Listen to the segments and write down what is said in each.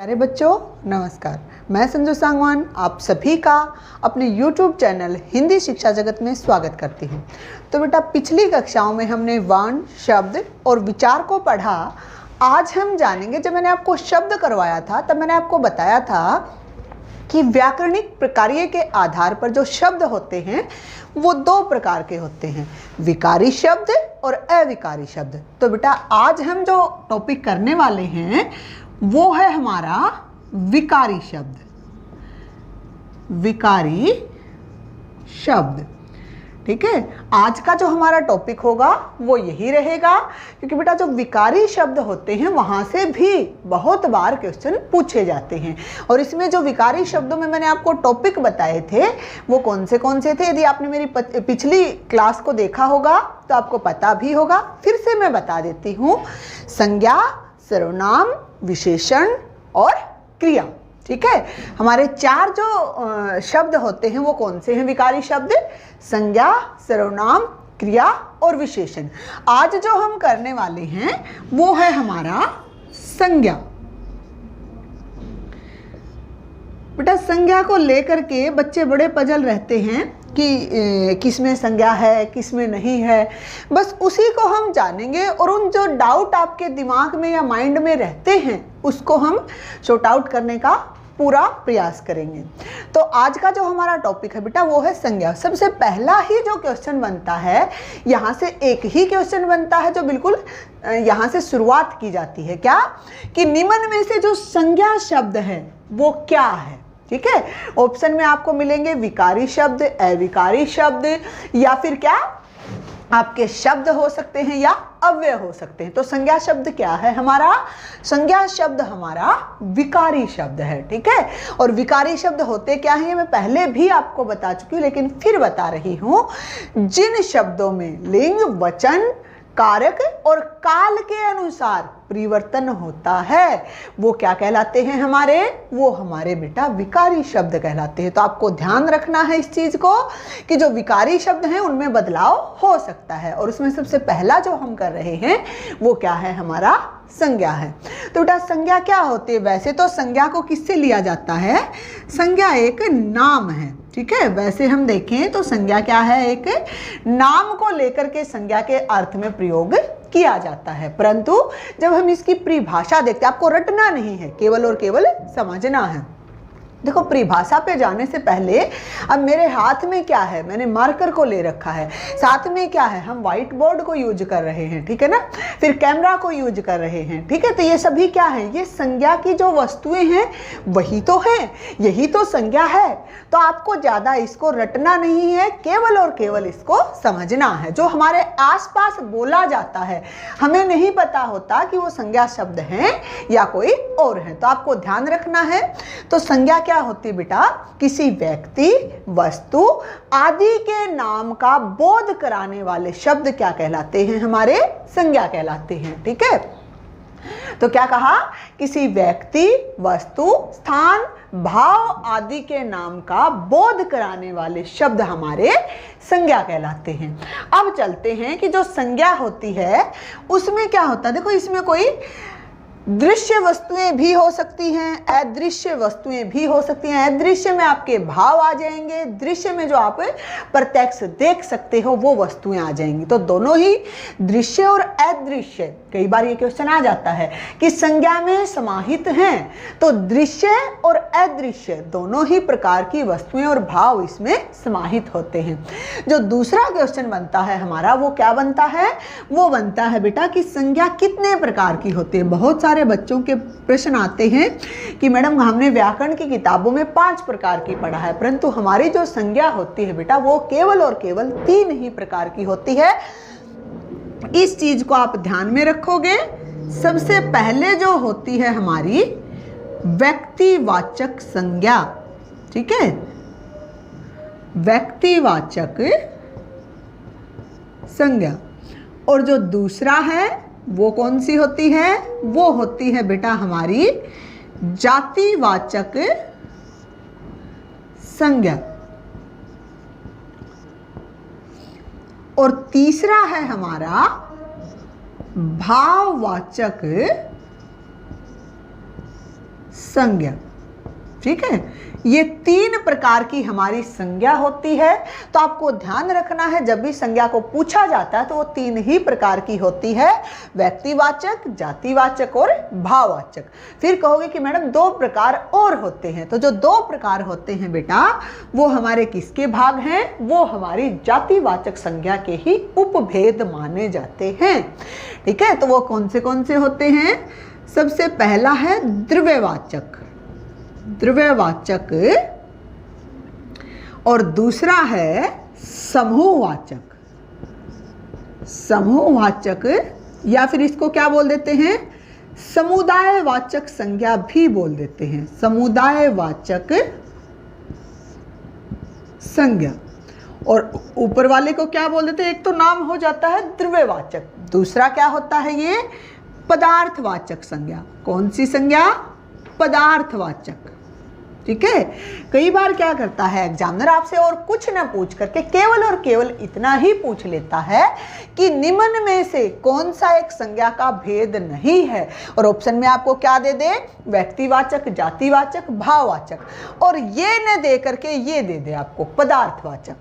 अरे बच्चों नमस्कार, मैं संजू सांगवान आप सभी का अपने YouTube चैनल हिंदी शिक्षा जगत में स्वागत करती हूँ। तो बेटा पिछली कक्षाओं में हमने वर्ण, शब्द और विचार को पढ़ा। आज हम जानेंगे, जब मैंने आपको शब्द करवाया था तब मैंने आपको बताया था कि व्याकरणिक प्रकार्य के आधार पर जो शब्द होते हैं वो दो प्रकार के होते हैं, विकारी शब्द और अविकारी शब्द। तो बेटा आज हम जो टॉपिक करने वाले हैं वो है हमारा विकारी शब्द। विकारी शब्द, ठीक है। आज का जो हमारा टॉपिक होगा वो यही रहेगा, क्योंकि बेटा जो विकारी शब्द होते हैं वहां से भी बहुत बार क्वेश्चन पूछे जाते हैं। और इसमें जो विकारी शब्दों में मैंने आपको टॉपिक बताए थे वो कौन से थे, यदि आपने मेरी पिछली क्लास को देखा होगा तो आपको पता भी होगा। फिर से मैं बता देती हूँ, संज्ञा, सर्वनाम, विशेषण और क्रिया, ठीक है। हमारे चार जो शब्द होते हैं वो कौन से हैं विकारी शब्द? संज्ञा, सर्वनाम, क्रिया और विशेषण। आज जो हम करने वाले हैं वो है हमारा संज्ञा। बेटा संज्ञा को लेकर के बच्चे बड़े पजल रहते हैं कि किसमें संज्ञा है किसमें नहीं है। बस उसी को हम जानेंगे और उन जो डाउट आपके दिमाग में या माइंड में रहते हैं उसको हम शॉर्ट आउट करने का पूरा प्रयास करेंगे। तो आज का जो हमारा टॉपिक है बेटा वो है संज्ञा। सबसे पहला ही जो क्वेश्चन बनता है, यहाँ से एक ही क्वेश्चन बनता है जो बिल्कुल यहाँ से शुरुआत की जाती है, क्या कि निम्न में से जो संज्ञा शब्द है वो क्या है, ठीक है। ऑप्शन में आपको मिलेंगे विकारी शब्द, अविकारी शब्द, या फिर क्या आपके शब्द हो सकते हैं या अव्यय हो सकते हैं। तो संज्ञा शब्द क्या है हमारा? संज्ञा शब्द हमारा विकारी शब्द है, ठीक है। और विकारी शब्द होते क्या है ये मैं पहले भी आपको बता चुकी हूँ, लेकिन फिर बता रही हूँ। जिन शब्दों में लिंग, वचन, कारक और काल के अनुसार परिवर्तन होता है वो क्या कहलाते हैं हमारे? वो हमारे बेटा विकारी शब्द कहलाते हैं। तो आपको ध्यान रखना है इस चीज को कि जो विकारी शब्द हैं उनमें बदलाव हो सकता है, और उसमें सबसे पहला जो हम कर रहे हैं वो क्या है हमारा? संज्ञा है। तो बेटा संज्ञा क्या होती है? वैसे तो संज्ञा को किससे लिया जाता है? संज्ञा एक नाम है, ठीक है। वैसे हम देखें तो संज्ञा क्या है? एक नाम को लेकर के संज्ञा के अर्थ में प्रयोग किया जाता है। परंतु जब हम इसकी परिभाषा देखते हैं, आपको रटना नहीं है, केवल और केवल समझना है। देखो परिभाषा पे जाने से पहले अब मेरे हाथ में क्या है? मैंने मार्कर को ले रखा है, साथ में क्या है? हम व्हाइट बोर्ड को यूज कर रहे हैं, ठीक है ना। फिर कैमरा को यूज कर रहे हैं, ठीक है। तो ये सभी क्या है? ये संज्ञा की जो वस्तुएं हैं वही तो है, यही तो संज्ञा है। तो आपको ज्यादा इसको रटना नहीं है, केवल और केवल इसको समझना है। जो हमारे आसपास बोला जाता है हमें नहीं पता होता कि वो संज्ञा शब्द हैं या कोई और है, तो आपको ध्यान रखना है। तो संज्ञा क्या होती है बेटा? किसी व्यक्ति, वस्तु आदि के नाम का बोध कराने वाले शब्द क्या कहलाते हैं हमारे? संज्ञा कहलाते हैं, ठीक है। तो क्या कहा? किसी व्यक्ति, वस्तु, स्थान, भाव आदि के नाम का बोध कराने वाले शब्द हमारे संज्ञा कहलाते हैं। अब चलते हैं कि जो संज्ञा होती है उसमें क्या होता है। देखो इसमें कोई दृश्य वस्तुएं भी हो सकती हैं, अदृश्य वस्तुएं भी हो सकती हैं। अदृश्य में आपके भाव आ जाएंगे, दृश्य में जो आप प्रत्यक्ष देख सकते हो वो वस्तुएं आ जाएंगी। तो दोनों ही दृश्य और अदृश्य, कई बार ये क्वेश्चन आ जाता है कि संज्ञा में समाहित हैं, तो दृश्य और अदृश्य दोनों ही प्रकार की वस्तुएं और भाव इसमें समाहित होते हैं। जो दूसरा क्वेश्चन बनता है हमारा वो क्या बनता है? वो बनता है बेटा कि संज्ञा कितने प्रकार की होती है। बहुत सारे बच्चों के प्रश्न आते हैं कि मैडम हमने व्याकरण की किताबों में 5 प्रकार की पढ़ा है, परंतु हमारी जो संज्ञा होती है बेटा वो केवल और केवल 3 ही प्रकार की होती है। इस चीज को आप ध्यान में रखोगे। सबसे पहले जो होती है हमारी व्यक्तिवाचक संज्ञा, ठीक है। व्यक्तिवाचक संज्ञा। और जो दूसरा है वो कौन सी होती है? वो होती है बेटा हमारी जातिवाचक संज्ञा। और तीसरा है हमारा भाववाचक संज्ञा। ठीक है, ये 3 प्रकार की हमारी संज्ञा होती है। तो आपको ध्यान रखना है जब भी संज्ञा को पूछा जाता है तो वो 3 ही प्रकार की होती है, व्यक्तिवाचक, जातिवाचक और भाववाचक। फिर कहोगे कि मैडम 2 प्रकार और होते हैं, तो जो 2 प्रकार होते हैं बेटा वो हमारे किसके भाग हैं? वो हमारी जातिवाचक संज्ञा के ही उपभेद माने जाते हैं। ठीक है, तो वो कौन से होते हैं? सबसे पहला है द्रव्यवाचक, द्रव्यवाचक, और दूसरा है समूहवाचक, समूहवाचक, या फिर इसको क्या बोल देते हैं? समुदायवाचक संज्ञा भी बोल देते हैं, समुदायवाचक संज्ञा। और ऊपर वाले को क्या बोल देते हैं? एक तो नाम हो जाता है द्रव्यवाचक, दूसरा क्या होता है? ये पदार्थवाचक संज्ञा। कौन सी संज्ञा? पदार्थवाचक। ठीक है, कई बार क्या करता है एग्जामिनर आपसे और कुछ ना पूछ करके केवल और केवल इतना ही पूछ लेता है कि निम्न में से कौन सा एक संज्ञा का भेद नहीं है, और ऑप्शन में आपको क्या दे दे? व्यक्तिवाचक, जातिवाचक, भाववाचक, और ये न दे करके ये दे दे आपको पदार्थवाचक।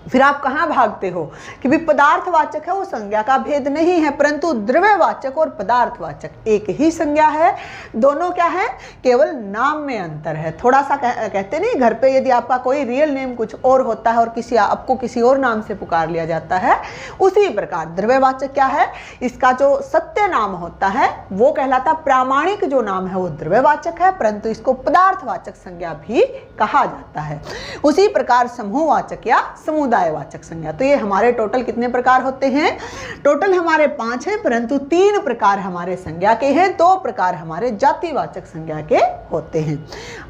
फिर आप कहाँ भागते हो कि भी पदार्थवाचक है वो संज्ञा का भेद नहीं है, परंतु द्रव्यवाचक और पदार्थवाचक एक ही संज्ञा है। दोनों क्या है? केवल नाम में अंतर है। थोड़ा सा कहते नहीं, घर पे यदि आपका कोई रियल नेम कुछ और होता है और आपको किसी और नाम से पुकार लिया जाता है, उसी प्रकार द्रव्यवाचक क्या है? इसका जो सत्य नाम होता है वो कहलाता, प्रामाणिक जो नाम है वो द्रव्यवाचक है, परंतु इसको पदार्थवाचक संज्ञा भी कहा जाता है। उसी प्रकार समूहवाचक या समुदायवाचक संज्ञा। तो ये हमारे टोटल कितने प्रकार होते हैं? टोटल हमारे 5 हैं, परंतु 3 प्रकार हमारे संज्ञा के हैं, 2 प्रकार हमारे जातिवाचक संज्ञा के होते हैं।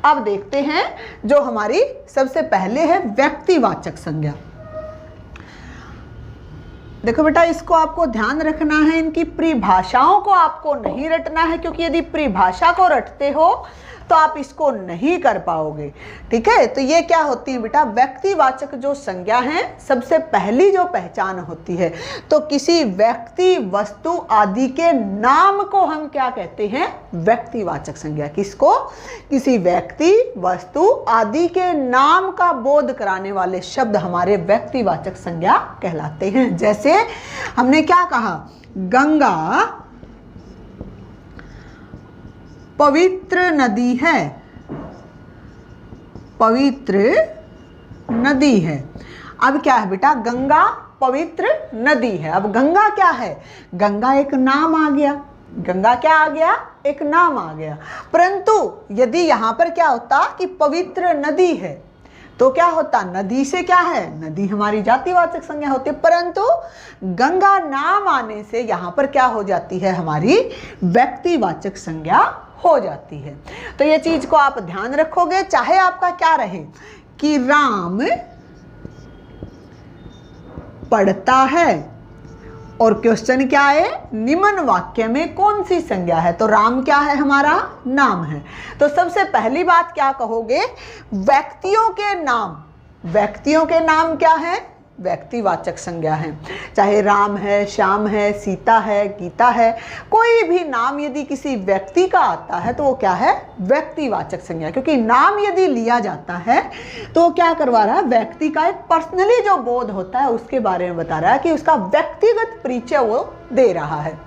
अब देखते हैं जो हमारी सबसे पहले है व्यक्तिवाचक संज्ञा। देखो बेटा, इसको आपको ध्यान रखना है, इनकी परिभाषाओं को आपको नहीं रटना है, क्योंकि यदि परिभाषा को रटते हो तो आप इसको नहीं कर पाओगे। ठीक है, तो ये क्या होती है बेटा? व्यक्तिवाचक जो संज्ञा है, सबसे पहली जो पहचान होती है, तो किसी व्यक्ति, वस्तु आदि के नाम को हम क्या कहते हैं? व्यक्तिवाचक संज्ञा। किसको? किसी व्यक्ति, वस्तु आदि के नाम का बोध कराने वाले शब्द हमारे व्यक्तिवाचक संज्ञा कहलाते हैं। जैसे हमने क्या कहा? गंगा पवित्र नदी है, पवित्र नदी है। अब क्या है बेटा? गंगा पवित्र नदी है। अब गंगा क्या है? गंगा एक नाम आ गया। गंगा क्या आ गया? एक नाम आ गया। परंतु यदि यहां पर क्या होता कि पवित्र नदी है, तो क्या होता? नदी से क्या है? नदी हमारी जातिवाचक संज्ञा होती है, परंतु गंगा नाम आने से यहां पर क्या हो जाती है? हमारी व्यक्तिवाचक संज्ञा हो जाती है। तो ये चीज को आप ध्यान रखोगे, चाहे आपका क्या रहे कि राम पढ़ता है, और क्वेश्चन क्या है? निम्न वाक्य में कौन सी संज्ञा है? तो राम क्या है? हमारा नाम है। तो सबसे पहली बात क्या कहोगे? व्यक्तियों के नाम। व्यक्तियों के नाम क्या है? व्यक्तिवाचक संज्ञा है। चाहे राम है, श्याम है, सीता है, गीता है, कोई भी नाम यदि किसी व्यक्ति का आता है तो वो क्या है? व्यक्तिवाचक संज्ञा। क्योंकि नाम यदि लिया जाता है तो वो क्या करवा रहा है? व्यक्ति का एक पर्सनली जो बोध होता है उसके बारे में बता रहा है, कि उसका व्यक्तिगत परिचय वो दे रहा है।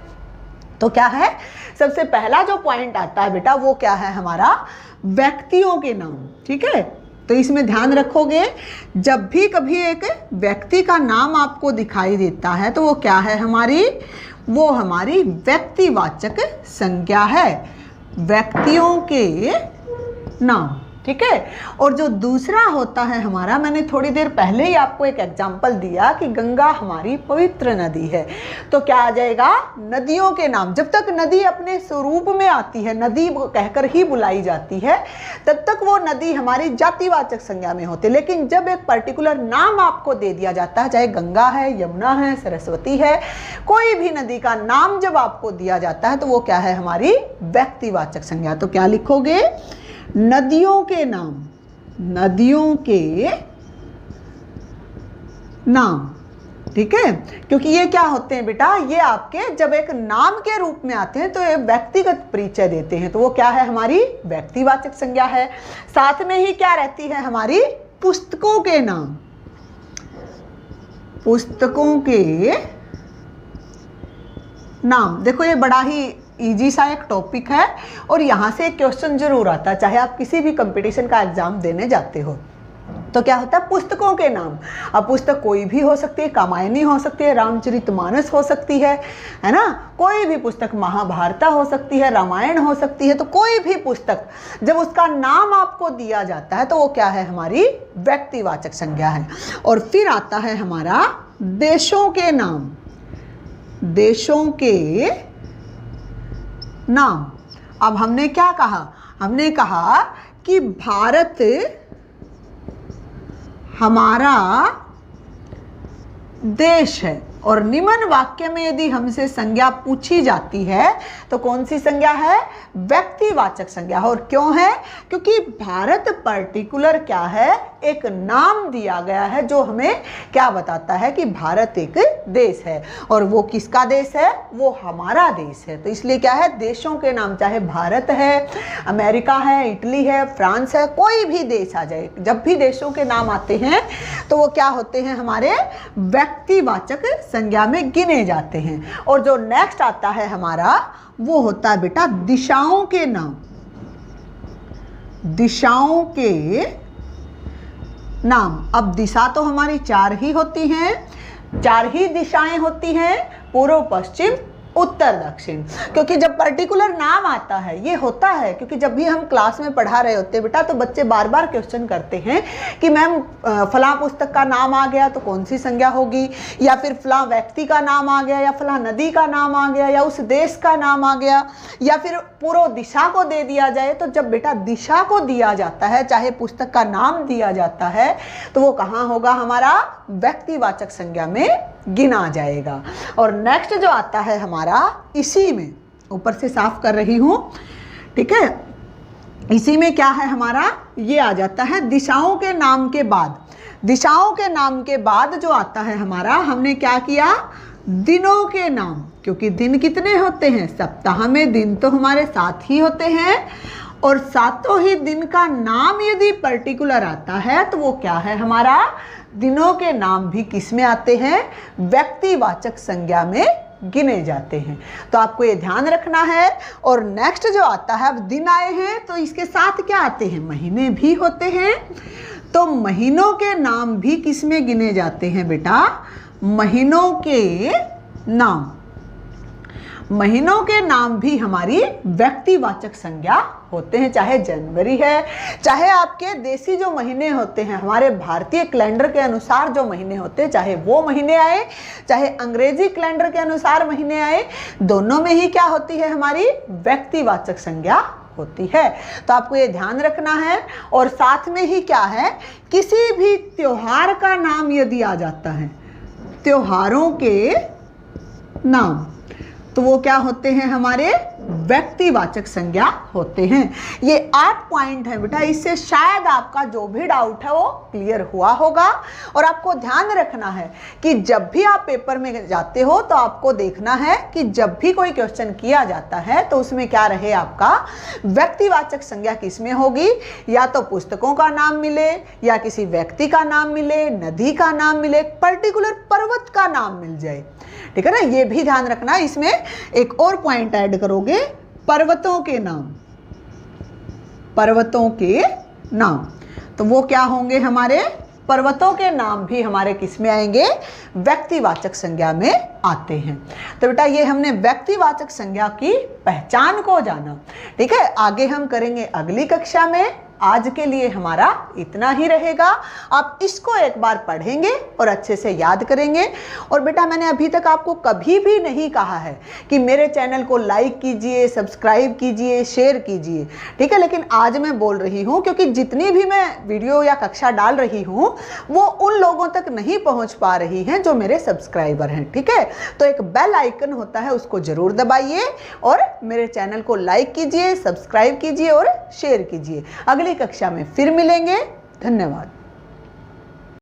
तो क्या है? सबसे पहला जो पॉइंट आता है बेटा वो क्या है? हमारा व्यक्तियों के नाम। ठीक है, तो इसमें ध्यान रखोगे, जब भी कभी एक व्यक्ति का नाम आपको दिखाई देता है तो वो क्या है? हमारी, वो हमारी व्यक्तिवाचक संज्ञा है, व्यक्तियों के नाम। ठीक है, और जो दूसरा होता है हमारा, मैंने थोड़ी देर पहले ही आपको एक एग्जाम्पल दिया कि गंगा हमारी पवित्र नदी है, तो क्या आ जाएगा? नदियों के नाम। जब तक नदी अपने स्वरूप में आती है, नदी कहकर ही बुलाई जाती है, तब तक वो नदी हमारी जातिवाचक संज्ञा में होती है। लेकिन जब एक पर्टिकुलर नाम आपको दे दिया जाता है, चाहे गंगा है, यमुना है, सरस्वती है, कोई भी नदी का नाम जब आपको दिया जाता है तो वो क्या है? हमारी व्यक्तिवाचक संज्ञा। तो क्या लिखोगे? नदियों के नाम, नदियों के नाम। ठीक है, क्योंकि ये क्या होते हैं बेटा, ये आपके जब एक नाम के रूप में आते हैं तो ये व्यक्तिगत परिचय देते हैं, तो वो क्या है, हमारी व्यक्तिवाचक संज्ञा है। साथ में ही क्या रहती है, हमारी पुस्तकों के नाम, पुस्तकों के नाम। देखो ये बड़ा ही इजी सा एक टॉपिक है और यहाँ से एक क्वेश्चन जरूर आता है, चाहे आप किसी भी कंपटीशन का एग्जाम देने जाते हो तो क्या होता है, पुस्तकों के नाम। अब पुस्तक कोई भी हो सकती है, कामायनी हो सकती है, रामचरितमानस हो सकती है ना, कोई भी पुस्तक, महाभारत हो सकती है, रामायण हो सकती है, तो कोई भी पुस्तक जब उसका नाम आपको दिया जाता है तो वो क्या है, हमारी व्यक्तिवाचक संज्ञा है। और फिर आता है हमारा देशों के नाम, देशों के नाम। अब हमने क्या कहा, हमने कहा कि भारत हमारा देश है, और निम्न वाक्य में यदि हमसे संज्ञा पूछी जाती है तो कौन सी संज्ञा है, व्यक्तिवाचक संज्ञा। और क्यों है, क्योंकि भारत पर्टिकुलर क्या है, एक नाम दिया गया है जो हमें क्या बताता है कि भारत एक देश है, और वो किसका देश है, वो हमारा देश है। तो इसलिए क्या है, देशों के नाम, चाहे भारत है, अमेरिका है, इटली है, फ्रांस है, कोई भी देश आ जाए, जब भी देशों के नाम आते हैं तो वो क्या होते हैं, हमारे व्यक्तिवाचक संज्ञा में गिने जाते हैं। और जो नेक्स्ट आता है हमारा वो होता है बेटा दिशाओं के नाम, दिशाओं के नाम। अब दिशा तो हमारी चार ही होती हैं, चार ही दिशाएं होती हैं, पूर्व पश्चिम उत्तर दक्षिण। क्योंकि जब पर्टिकुलर नाम आता है, ये होता है क्योंकि जब भी हम क्लास में पढ़ा रहे होते हैं बेटा तो बच्चे बार बार क्वेश्चन करते हैं कि मैम फलां पुस्तक का नाम आ गया तो कौन सी संज्ञा होगी, या फिर फलां व्यक्ति का नाम आ गया, या फलां नदी का नाम आ गया, या उस देश का नाम आ गया, या फिर पूर्व दिशा को दे दिया जाए। तो जब बेटा दिशा को दिया जाता है, चाहे पुस्तक का नाम दिया जाता है, तो वो कहाँ होगा, हमारा व्यक्तिवाचक संज्ञा में गिना जाएगा। और नेक्स्ट जो आता है हमारा, इसी में ऊपर से साफ कर रही हूं, ठीक है, इसी में क्या है हमारा, ये आ जाता है दिशाओं के नाम के बाद। दिशाओं के नाम के बाद जो आता है हमारा, हमने क्या किया, दिनों के नाम। क्योंकि दिन कितने होते हैं, सप्ताह में दिन तो हमारे 7 ही होते हैं, और 7 ही दिन का नाम यदि पर्टिकुलर आता है तो वो क्या है, हमारा दिनों के नाम भी किस में आते हैं, व्यक्तिवाचक संज्ञा में गिने जाते हैं। तो आपको ये ध्यान रखना है। और नेक्स्ट जो आता है, अब दिन आए हैं तो इसके साथ क्या आते हैं, महीने भी होते हैं। तो महीनों के नाम भी किस में गिने जाते हैं बेटा, महीनों के नाम। महीनों के नाम भी हमारी व्यक्तिवाचक संज्ञा होते हैं, चाहे जनवरी है, चाहे आपके देसी जो महीने होते हैं, हमारे भारतीय कैलेंडर के अनुसार जो महीने होते हैं, चाहे वो महीने आए, चाहे अंग्रेजी कैलेंडर के अनुसार महीने आए, दोनों में ही क्या होती है, हमारी व्यक्तिवाचक संज्ञा होती है। तो आपको ये ध्यान रखना है। और साथ में ही क्या है, किसी भी त्योहार का नाम यदि आ जाता है, त्योहारों के नाम, तो वो क्या होते हैं, हमारे व्यक्तिवाचक संज्ञा होते हैं। ये 8 पॉइंट है बेटा, इससे शायद आपका जो भी डाउट है वो क्लियर हुआ होगा। और आपको ध्यान रखना है कि जब भी आप पेपर में जाते हो तो आपको देखना है कि जब भी कोई क्वेश्चन किया जाता है तो उसमें क्या रहे, आपका व्यक्तिवाचक संज्ञा किस में होगी, या तो पुस्तकों का नाम मिले, या किसी व्यक्ति का नाम मिले, नदी का नाम मिले, पर्टिकुलर पर्वत का नाम मिल जाए, ठीक है ना। ये भी ध्यान रखना। इसमें एक और पॉइंट ऐड करोगे, पर्वतों के नाम, पर्वतों के नाम, तो वो क्या होंगे, हमारे पर्वतों के नाम भी हमारे किस में आएंगे, व्यक्तिवाचक संज्ञा में आते हैं। तो बेटा ये हमने व्यक्तिवाचक संज्ञा की पहचान को जाना, ठीक है। आगे हम करेंगे अगली कक्षा में। आज के लिए हमारा इतना ही रहेगा। आप इसको एक बार पढ़ेंगे और अच्छे से याद करेंगे। और बेटा मैंने अभी तक आपको कभी भी नहीं कहा है कि मेरे चैनल को लाइक कीजिए, सब्सक्राइब कीजिए, शेयर कीजिए, ठीक है। लेकिन आज मैं बोल रही हूँ क्योंकि जितनी भी मैं वीडियो या कक्षा डाल रही हूँ वो उन लोगों तक नहीं पहुँच पा रही हैं जो मेरे सब्सक्राइबर हैं, ठीक है। तो एक बेल आइकन होता है, उसको जरूर दबाइए और मेरे चैनल को लाइक कीजिए, सब्सक्राइब कीजिए और शेयर कीजिए। अगली कक्षा में फिर मिलेंगे। धन्यवाद।